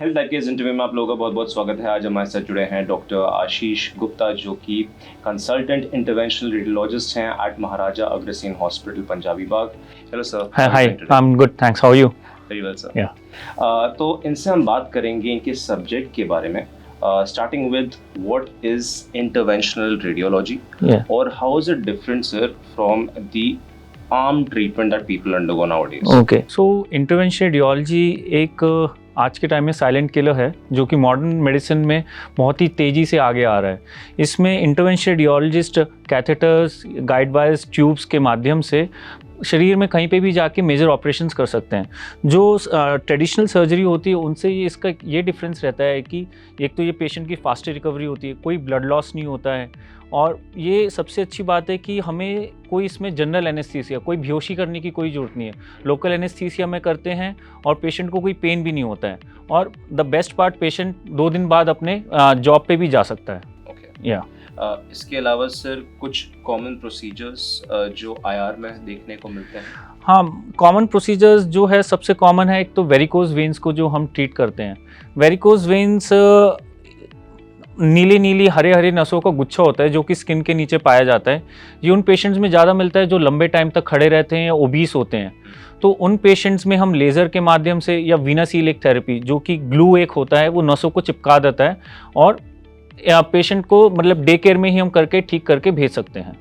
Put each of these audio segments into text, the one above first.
Health life के इस interview में आप लोगों का बहुत बहुत स्वागत है। आज हमारे साथ जुड़े हैं डॉक्टर आशीष गुप्ता, जो कि कंसल्टेंट इंटरवेंशनल रेडियोलॉजिस्ट हैं at Maharaja Agrasen hospital, Punjabi Bagh. Hello sir. Hi, I am good, thanks. How are you? Very well sir. तो इनसे हम बात करेंगे इनके सब्जेक्ट के बारे में, starting with what is interventional radiology और how is it different sir from the arm treatment that people undergo nowadays. Okay, so interventional radiology एक आज के टाइम में साइलेंट किलर है जो कि मॉडर्न मेडिसिन में बहुत ही तेज़ी से आगे आ रहा है। इसमें interventional radiologist catheters, guide wires, tubes के माध्यम से शरीर में कहीं पे भी जाके मेजर ऑपरेशंस कर सकते हैं। जो ट्रेडिशनल सर्जरी होती है उनसे इसका ये डिफरेंस रहता है कि एक तो ये पेशेंट की फास्ट रिकवरी होती है, कोई ब्लड लॉस नहीं होता है, और ये सबसे अच्छी बात है कि हमें कोई इसमें जनरल एनेस्थीसिया, कोई बेहोशी करने की कोई ज़रूरत नहीं है। लोकल एनेस्थीसिया में करते हैं और पेशेंट को कोई पेन भी नहीं होता है, और द बेस्ट पार्ट, पेशेंट 2 दिन बाद अपने जॉब पे भी जा सकता है। ओके, या इसके अलावा सर कुछ कॉमन प्रोसीजर्स जो आईआर में देखने को मिलते हैं? हाँ, कॉमन प्रोसीजर्स जो है, सबसे कॉमन है एक तो वेरिकोज वेन्स को जो हम ट्रीट करते हैं। वेरिकोज वेन्स नीली नीली हरे हरे नसों का गुच्छा होता है जो कि स्किन के नीचे पाया जाता है। ये उन पेशेंट्स में ज़्यादा मिलता है जो लंबे टाइम तक खड़े रहते हैं या ओबीस होते हैं। तो उन पेशेंट्स में हम लेज़र के माध्यम से या वीनस हीलिंग थेरेपी, जो कि ग्लू एक होता है, वो नसों को चिपका देता है और पेशेंट को मतलब डे केयर में ही हम करके ठीक करके भेज सकते हैं।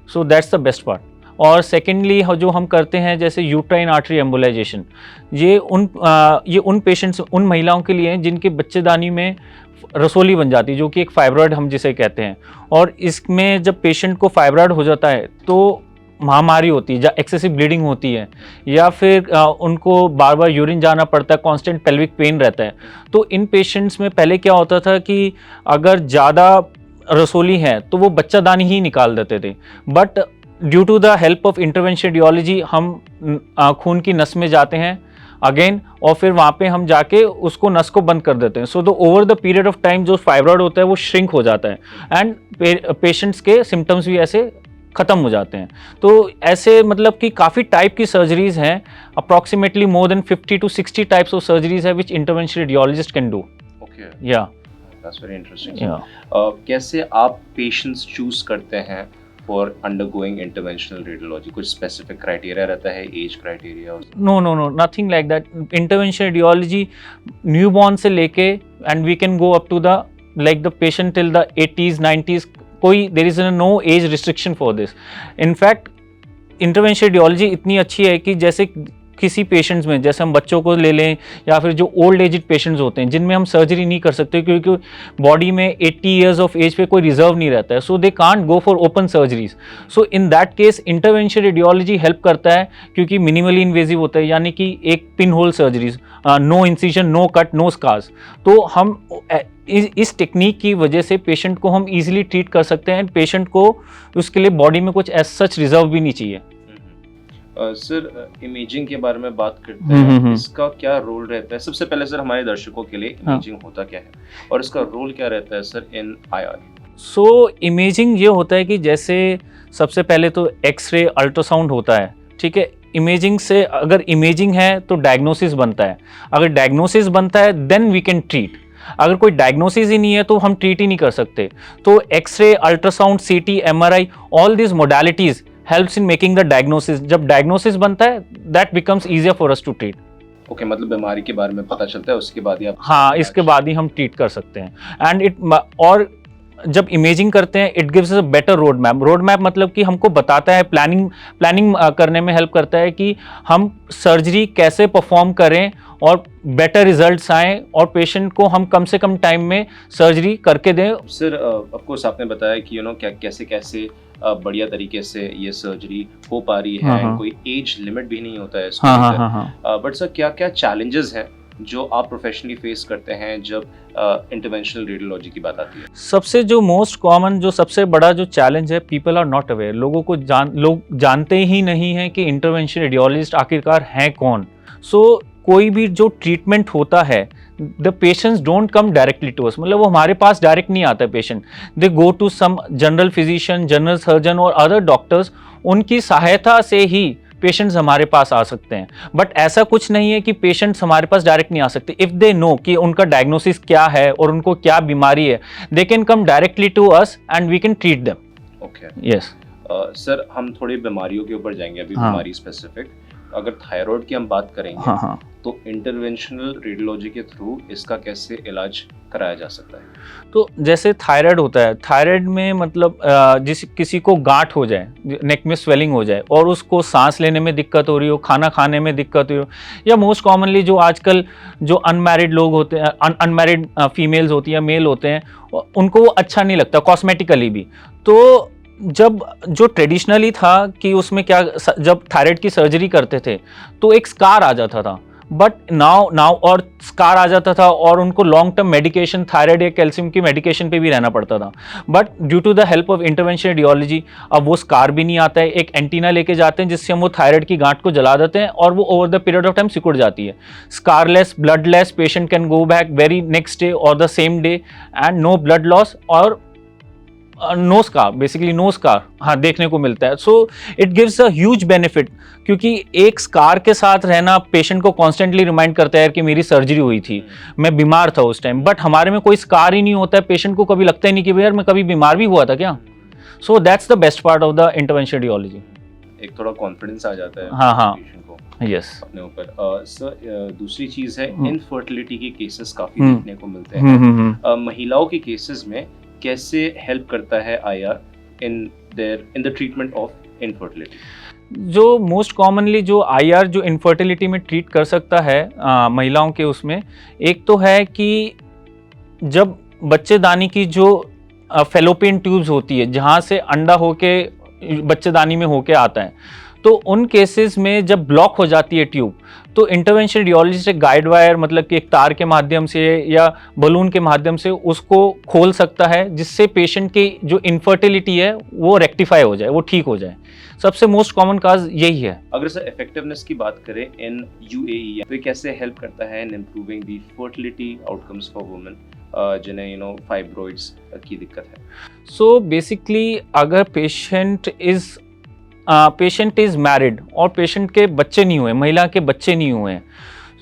So that's the best part. और सेकेंडली जो हम करते हैं जैसे यूट्राइन आर्टरी एम्बोलाइजेशन, ये उन पेशेंट्स, उन महिलाओं के लिए हैं जिनके बच्चेदानी में रसोली बन जाती है, जो कि एक फाइब्रॉइड हम जिसे कहते हैं। और इसमें जब पेशेंट को फाइब्रॉइड हो जाता है तो महामारी होती है, या एक्सेसिव ब्लीडिंग होती है, या फिर उनको बार बार यूरिन जाना पड़ता है, कांस्टेंट पेल्विक पेन रहता है। तो इन पेशेंट्स में पहले क्या होता था कि अगर ज़्यादा रसोली है तो वो बच्चादानी ही निकाल देते थे, but due to the help of interventional radiology हम खून की नस में जाते हैं अगेन, और फिर वहाँ पे हम जाके उसको नस को बंद कर देते हैं। So the over the period of time जो फाइब्रॉइड होता है वो श्रिंक हो जाता है एंड पेशेंट्स के सिम्टम्स भी ऐसे ख़त्म हो जाते हैं। तो ऐसे मतलब कि काफ़ी टाइप की सर्जरीज हैं, approximately more than 50 to 60 types of surgeries है which interventional radiologist can do. Okay, yeah that's very interesting. कैसे आप पेशेंट्स चूज करते हैं फॉर अंडरगोइंग इंटरवेंशनल रेडियोलॉजी? कुछ स्पेसिफिक क्राइटेरिया रहता है, age criteria? No, nothing like that. Interventional radiology newborn से लेके and we can go up to the like the patient till the 80s 90s, कोई there is no age restriction for this. In fact interventional radiology इतनी अच्छी है कि जैसे किसी patients में, जैसे हम बच्चों को ले लें या फिर जो ओल्ड एजड पेशेंट्स होते हैं जिनमें हम सर्जरी नहीं कर सकते क्योंकि बॉडी में 80 ईयर्स ऑफ एज पे कोई रिजर्व नहीं रहता है, so they can't go for open surgeries. So in that case interventional radiology help करता है क्योंकि मिनिमली इन्वेजिव होता है, यानी कि एक pin hole surgeries, no incision, no cut, no scars. तो हम इस टेक्निक की वजह से पेशेंट को हम इजीली ट्रीट कर सकते हैं। पेशेंट को उसके लिए बॉडी में कुछ एज सच रिजर्व भी नहीं चाहिए। सर, इमेजिंग के बारे में बात करते हैं, इसका क्या रोल रहता है? सबसे पहले सर हमारे दर्शकों के लिए इमेजिंग होता क्या है और इसका रोल क्या रहता है सर इन आईआर? सो इमेजिंग ये होता है कि जैसे सबसे पहले तो एक्सरे, अल्ट्रासाउंड होता है, ठीक है। इमेजिंग से अगर इमेजिंग है तो डायग्नोसिस बनता है, अगर डायग्नोसिस बनता है देन वी कैन ट्रीट। अगर कोई डायग्नोसिस ही नहीं है तो हम ट्रीट ही नहीं कर सकते। तो एक्सरे, अल्ट्रासाउंड, सीटी, MRI, all this modalities helps in making the diagnosis. जब diagnosis बनता है that becomes easier for us to treat. Okay, मतलब बीमारी के बारे में पता चलता है, उसके बाद ही आप... हाँ, इसके बाद ही हम ट्रीट कर सकते हैं। एंड और जब इमेजिंग करते हैं it gives a better road map. Road map मतलब कि हमको बताता है, प्लानिंग करने में हेल्प करता है कि हम सर्जरी कैसे परफॉर्म करें और बेटर रिजल्ट्स आएँ और पेशेंट को हम कम से कम टाइम में सर्जरी करके दें। सर, ऑफ कोर्स आपने बताया कि कैसे कैसे बढ़िया तरीके से ये सर्जरी हो पा रही है, कोई एज लिमिट भी नहीं होता है इसमें। बट सर, क्या क्या चैलेंजेस हैं जो आप प्रोफेशनली फेस करते हैं जब इंटरवेंशनल रेडियोलॉजी की बात आती है? सबसे जो मोस्ट कॉमन, जो सबसे बड़ा जो चैलेंज है, पीपल आर नॉट अवेयर। लोग जानते ही नहीं हैं कि इंटरवेंशनल रेडियोलॉजिस्ट आखिरकार हैं कौन। सो कोई भी जो ट्रीटमेंट होता है, the patients don't come directly to us, मतलब वो हमारे पास डायरेक्ट नहीं आता है patient. They go to some general physician, general surgeon और अदर डॉक्टर्स। उनकी सहायता से ही पेशेंट्स हमारे पास आ सकते हैं, बट ऐसा कुछ नहीं है कि पेशेंट्स हमारे पास डायरेक्ट नहीं आ सकते। इफ़ दे नो कि उनका डायग्नोसिस क्या है और उनको क्या बीमारी है, they can come directly to us and we can treat them. Okay yes sir, हम थोड़ी बीमारियों के ऊपर जाएंगे अभी, हाँ। बीमारी स्पेसिफिक। अगर थायराइड की हम बात करेंगे, हाँ हाँ, तो इंटरवेंशनल रेडियोलॉजी के थ्रू इसका कैसे इलाज कराया जा सकता है? तो जैसे थायराइड होता है, थायराइड में मतलब जिस किसी को गांठ हो जाए, नेक में स्वेलिंग हो जाए और उसको सांस लेने में दिक्कत हो रही हो, खाना खाने में दिक्कत हो रही हो, या मोस्ट कॉमनली जो आजकल जो अनमैरिड लोग होते हैं, अनमैरिड फीमेल्स होती हैं, मेल होते हैं, उनको वो अच्छा नहीं लगता कॉस्मेटिकली भी। तो जब जो ट्रेडिशनली था कि उसमें क्या, जब थायराइड की सर्जरी करते थे तो एक स्कार आ जाता था, बट नाउ और स्कार आ जाता था और उनको लॉन्ग टर्म मेडिकेशन, थायराइड या कैल्शियम की मेडिकेशन पे भी रहना पड़ता था। But due to the help of intervention radiology अब वो स्कार भी नहीं आता है, एक एंटीना लेके जाते हैं जिससे हम वो थायराइड की गांठ को जला देते हैं और वो over the period of time सिकुड़ जाती है। Scarless, bloodless, patient can go back very next day और the same day and no blood loss और no scar, basically no scar हाँ देखने को मिलता है। So it gives a huge benefit, क्योंकि एक स्कार के साथ रहना पेशेंट को कॉन्स्टेंटली रिमाइंड करता है कि मेरी सर्जरी हुई थी, मैं बीमार था उस टाइम। बट हमारे में कोई स्कार ही नहीं होता है, पेशेंट को कभी लगता ही नहीं कि यार मैं कभी बीमार भी हुआ था क्या। So that's the best part of the intervention radiology. एक थोड़ा कॉन्फिडेंस आ जाता है हाँ हाँ, पेशेंट को यस। अपने ऊपर। सर, दूसरी चीज है, इनफर्टिलिटी के केसेस काफी देखने को मिलते हैं। महिलाओं के केसेस में कैसे हेल्प करता है IR in the treatment of infertility? जो मोस्ट कॉमनली जो आईआर जो इनफर्टिलिटी में ट्रीट कर सकता है महिलाओं के, उसमें एक तो है कि जब बच्चेदानी की जो फेलोपियन ट्यूब्स होती है, जहाँ से अंडा होके बच्चेदानी में होके आता है, तो उन केसेस में जब ब्लॉक हो जाती है ट्यूब, तो इंटरवेंशन रेडियोलॉजिस्ट एक गाइड वायर मतलब कि एक तार के माध्यम से या बलून के माध्यम से उसको खोल सकता है, जिससे पेशेंट की जो इनफर्टिलिटी है वो रेक्टिफाई हो जाए, वो ठीक हो जाए। सबसे मोस्ट कॉमन काज यही है। अगर सर इफेक्टिवनेस की बात करें इन यूएई, तो कैसे हेल्प करता है in improving the fertility outcomes for women जिन्हें फाइब्रॉइड्स की दिक्कत है? सो बेसिकली अगर पेशेंट इज मैरिड और पेशेंट के बच्चे नहीं हुए, महिला के बच्चे नहीं हुए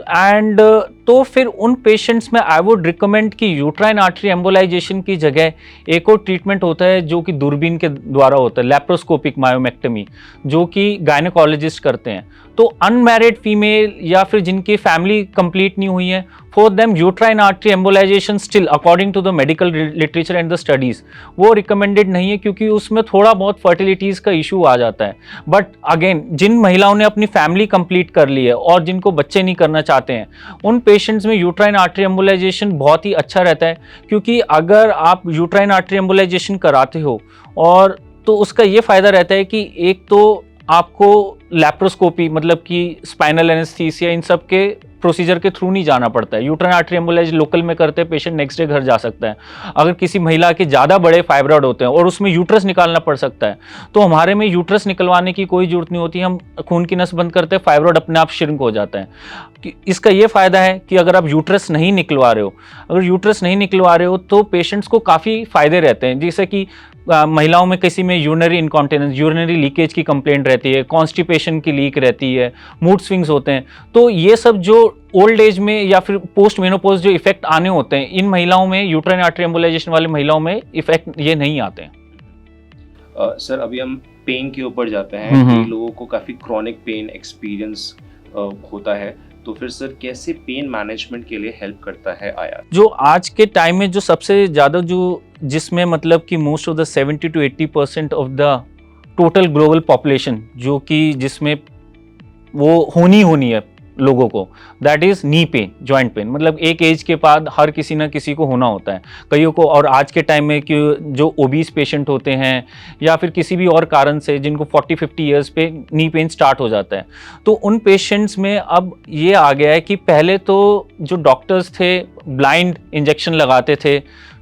एंड तो फिर उन पेशेंट्स में आई वुड रिकमेंड कि यूट्राइन आर्टरी एम्बोलाइजेशन की जगह एक और ट्रीटमेंट होता है जो कि दूरबीन के द्वारा होता है, लैप्रोस्कोपिक मायोमेक्टमी, जो कि गायनेकोलॉजिस्ट करते हैं। तो अनमैरिड फीमेल या फिर जिनकी फैमिली कंप्लीट नहीं हुई है, for them uterine artery embolization still according to the medical literature and the studies वो रिकमेंडेड नहीं है, क्योंकि उसमें थोड़ा बहुत फर्टिलिटीज का इशू आ जाता है। बट अगेन जिन महिलाओं ने अपनी फैमिली कंप्लीट कर ली है और जिनको बच्चे नहीं करना चाहते हैं, उन पेशेंट्स में यूट्राइन आर्टरी एम्बोलाइजेशन बहुत ही अच्छा रहता है। क्योंकि अगर आप यूट्राइन आर्टरी एम्बोलाइजेशन कराते हो और तो उसका ये फायदा रहता है कि एक तो आपको लैप्रोस्कोपी मतलब कि स्पाइनल एनेस्थीसिया इन सब के प्रोसीजर के थ्रू नहीं जाना पड़ता है। यूट्राइन आर्टरी एम्बोलाइज लोकल में करते हैं, पेशेंट नेक्स्ट डे घर जा सकता है। अगर किसी महिला के ज़्यादा बड़े फाइब्रॉइड होते हैं और उसमें यूट्रस निकालना पड़ सकता है, तो हमारे में यूट्रस निकलवाने की कोई जरूरत नहीं होती, हम खून की नस बंद करते हैं, फाइब्रॉइड अपने आप श्रिंक हो जाता है। इसका ये फ़ायदा है कि अगर आप यूट्रस नहीं निकलवा रहे हो तो पेशेंट्स को काफ़ी फ़ायदे रहते हैं, जैसे कि महिलाओं में किसी में यूरिनरी इनकॉन्टिनेंस, यूरिनरी लीकेज की कंप्लेंट रहती है, कॉन्स्टिपेशन की लीक रहती है, मूड स्विंग्स होते हैं। तो ये सब जो ओल्ड एज में या फिर पोस्ट मेनोपॉज जो इफेक्ट आने होते हैं, इन महिलाओं में, यूट्राइन आर्टरी एम्बोलाइजेशन वाली महिलाओं में इफेक्ट ये नहीं आते हैं। सर अभी हम पेन के ऊपर जाते हैं। कई लोगों को काफ़ी क्रॉनिक पेन एक्सपीरियंस होता है, तो फिर सर कैसे पेन मैनेजमेंट के लिए हेल्प करता है आईआर? जो आज के टाइम में जो सबसे ज़्यादा जो जिसमें मतलब कि most of the 70 to 80% of the total global population जो कि जिसमें वो होनी है लोगों को, that is knee pain, joint pain. मतलब एक एज के बाद हर किसी ना किसी को होना होता है कईयों को। और आज के टाइम में कि जो ओबीस पेशेंट होते हैं या फिर किसी भी और कारण से जिनको 40-50 ईयर्स पे नी पेन स्टार्ट हो जाता है, तो उन पेशेंट्स में अब ये आ गया है कि पहले तो जो डॉक्टर्स थे ब्लाइंड इंजेक्शन लगाते थे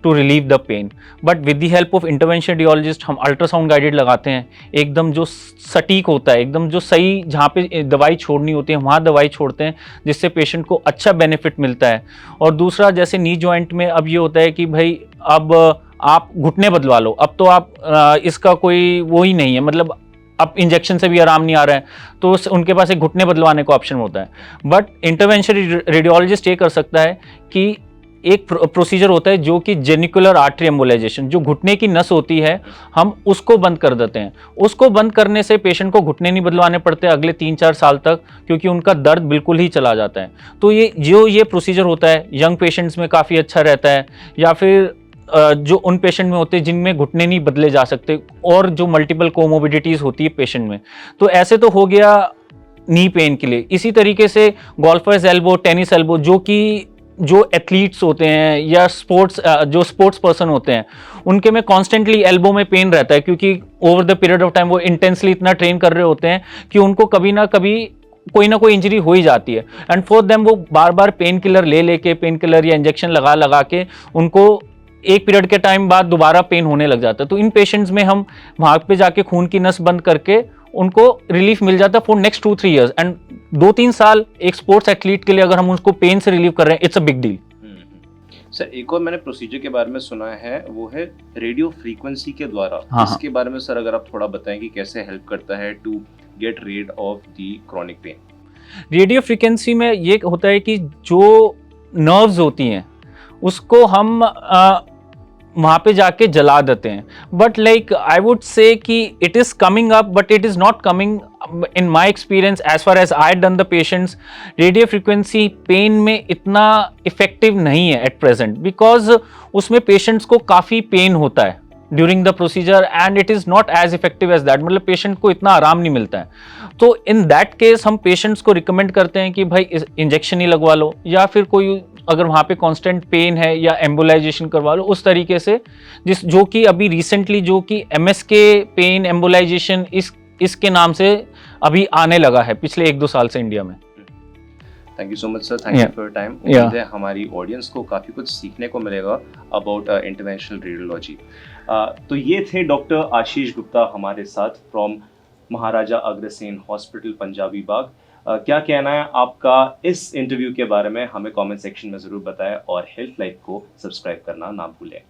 to relieve the pain, but with the help of intervention radiologist हम अल्ट्रासाउंड गाइडेड लगाते हैं, एकदम जो सटीक होता है, एकदम जो सही जहाँ पे दवाई छोड़नी होती है वहाँ दवाई छोड़ते हैं, जिससे पेशेंट को अच्छा बेनिफिट मिलता है। और दूसरा जैसे नी जॉइंट में अब ये होता है कि भाई अब आप घुटने बदलवा लो, अब तो आप इसका कोई वो ही नहीं है, मतलब अब इंजेक्शन से भी आराम नहीं आ रहा है, तो उनके पास एक घुटने बदलवाने का ऑप्शन होता है। बट इंटरवेंशन रेडियोलॉजिस्ट ये कर सकता है कि एक प्रोसीजर होता है जो कि जेनिकुलर आर्टरी एम्बोलाइजेशन, जो घुटने की नस होती है हम उसको बंद कर देते हैं। उसको बंद करने से पेशेंट को घुटने नहीं बदलवाने पड़ते अगले 3-4 साल तक, क्योंकि उनका दर्द बिल्कुल ही चला जाता है। तो ये प्रोसीजर होता है यंग पेशेंट्स में काफ़ी अच्छा रहता है, या फिर जो उन पेशेंट में होते हैं जिनमें घुटने नहीं बदले जा सकते और जो मल्टीपल कोमोबिडिटीज़ होती है पेशेंट में। तो ऐसे तो हो गया नी पेन के लिए। इसी तरीके से गोल्फर्स एल्बो, टेनिस एल्बो, जो एथलीट्स होते हैं या स्पोर्ट्स पर्सन होते हैं, उनके में कॉन्स्टेंटली एल्बो में पेन रहता है, क्योंकि over the period of time वो इंटेंसली इतना ट्रेन कर रहे होते हैं कि उनको कभी ना कभी कोई ना कोई इंजरी हो ही जाती है। एंड फॉर देम वो बार बार पेन किलर लेके पेन किलर या इंजेक्शन लगा के उनको एक पीरियड के टाइम बाद दोबारा पेन होने लग जाता है। तो इन पेशेंट्स में हम वहां पे जाके खून की नस बंद करके उनको रिलीफ मिल जाता है फॉर नेक्स्ट 2-3 years। एंड 2-3 साल एक स्पोर्ट्स एथलीट के लिए अगर हम उसको पेन से रिलीव कर रहे हैं, it's a big deal. Sir एक और मैंने प्रोसीजर के बारे में सुना है, वो है रेडियो फ्रीक्वेंसी के द्वारा। इसके बारे में सर अगर आप थोड़ा बताएं कि कैसे हेल्प करता है to get rid of the chronic pain. Radio frequency में ये होता है कि जो नर्व्स होती हैं उसको हम वहाँ पे जाके जला देते हैं। But like I would say कि it is coming up, but it is not coming in my experience as far as I done the patients. Radio frequency pain में इतना इफेक्टिव नहीं है एट प्रेजेंट, बिकॉज उसमें patients को काफ़ी pain होता है during the procedure and it is not as effective as that. मतलब पेशेंट को इतना आराम नहीं मिलता है। तो इन दैट केस हम पेशेंट्स को रिकमेंड करते हैं कि भाई इंजेक्शन ही लगवा लो, या फिर कोई अगर वहाँ पे कांस्टेंट पेन है या एम्बोलाइजेशन करवा लो उस तरीके से, जो कि अभी रिसेंटली जो कि MSK पेन एम्बोलाइजेशन इसके नाम से अभी आने लगा है पिछले 1-2 साल से इंडिया में। Thank you so much sir, thank you for your time. उम्मीद है हमारी ऑडियंस को काफ़ी कुछ सीखने को मिलेगा अबाउट इंटरवेंशनल रेडियोलॉजी। तो ये थे डॉक्टर आशीष गुप्ता हमारे साथ फ्रॉम महाराजा अग्रसेन हॉस्पिटल पंजाबी बाग। क्या कहना है आपका इस इंटरव्यू के बारे में हमें कमेंट सेक्शन में ज़रूर बताएं, और हेल्थ लाइफ को सब्सक्राइब करना ना भूलें।